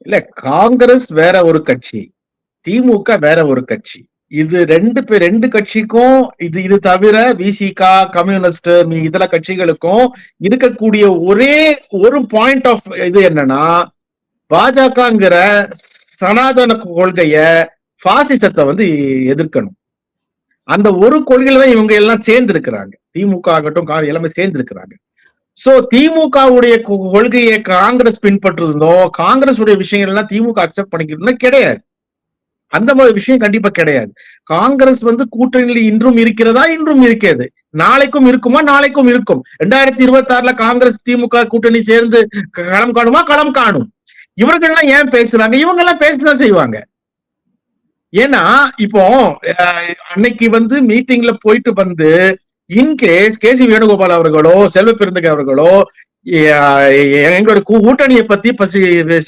இல்ல, காங்கிரஸ் வேற ஒரு கட்சி, திமுக வேற ஒரு கட்சி. இது 2 கட்சிக்கும் இது இது தவிர விசிக, கம்யூனிஸ்ட் இதர கட்சிகளுக்கும் இருக்கக்கூடிய ஒரே ஒரு பாயிண்ட் ஆஃப் இது என்னன்னா, பாஜகங்கிற சனாதன கொள்கைய பாசிசத்தை வந்து எதிர்க்கணும். அந்த ஒரு கொள்கையில தான் இவங்க எல்லாம் சேர்ந்து இருக்கிறாங்க. திமுக ஆகட்டும் எல்லாமே சேர்ந்து இருக்கிறாங்க. சோ திமுகவுடைய கொள்கையை காங்கிரஸ் பின்பற்றுறதும், காங்கிரஸ் உடைய விஷயங்கள் எல்லாம் திமுக அக்செப்ட் பண்ணிக்கிறதும் கிடையாது. அந்த மாதிரி விஷயம் கண்டிப்பா கிடையாது. காங்கிரஸ் வந்து கூட்டணியில் இன்றும் இருக்கிறதா? இன்றும் இருக்கிறது. நாளைக்கும் இருக்குமா? நாளைக்கும் இருக்கும். 2026 காங்கிரஸ் திமுக கூட்டணி சேர்ந்து களம் காணுமா? களம் காணும். இவர்கள்லாம் ஏன் பேசுறாங்க? இவங்க எல்லாம் பேசதான் செய்வாங்க. ஏன்னா இப்போ அன்னைக்கு வந்து மீட்டிங்ல போயிட்டு வந்து இன்கேஸ் சி வேணுகோபால் அவர்களோ செல்வ பெருந்தகை அவர்களோ எங்களோட கூட்டணியை பத்தி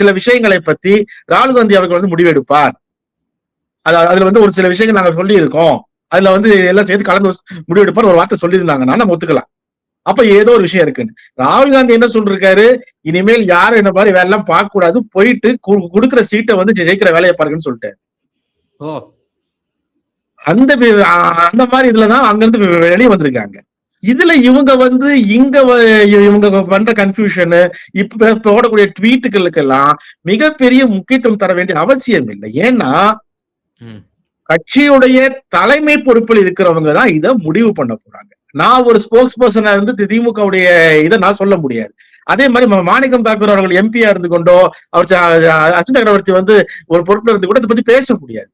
சில விஷயங்களை பத்தி ராகுல் காந்தி அவர்கள் வந்து முடிவெடுப்பார். அதுல வந்து ஒரு சில விஷயங்கள் நாங்க சொல்லி இருக்கோம், அதுல வந்து எல்லாம் சேர்த்து கலந்து முடிவெடுப்பார் ஒரு வார்த்தை சொல்லியிருந்தாங்கன்னா நம்ம ஒத்துக்கலாம். அப்ப ஏதோ ஒரு விஷயம் இருக்குன்னு. ராகுல் காந்தி என்ன சொல்லிருக்காரு, இனிமேல் யாரும் என்ன மாதிரி வேலை எல்லாம் பார்க்க கூடாது, போயிட்டு கொடுக்குற சீட்டை வந்து ஜெயிக்கிற வேலையை பாருங்கன்னு சொல்லிட்டாரு. அந்த மாதிரி இதுலதான் அங்கிருந்து வெளியே வந்திருக்காங்க. இதுல இவங்க வந்து இவங்க பண்ற கன்ஃபியூஷன் இப்ப போடக்கூடிய ட்வீட்டுகளுக்கு எல்லாம் மிகப்பெரிய முக்கியத்துவம் தர வேண்டிய அவசியம் இல்லை. ஏன்னா கட்சியுடைய தலைமை பொறுப்பில் இருக்கிறவங்க தான் இதை முடிவு பண்ண போறாங்க. நான் ஒரு ஸ்போக்ஸ் பர்சனா இருந்து திமுகவுடைய இதை நான் சொல்ல முடியாது. அதே மாதிரி மாணிக்கம் தாக்கூர் அவர்கள் எம்பியா இருந்து கொண்டோ அவர் அஸ்வினி சக்கரவர்த்தி வந்து ஒரு பொறுப்புல இருந்து கூட இதை பத்தி பேச முடியாது.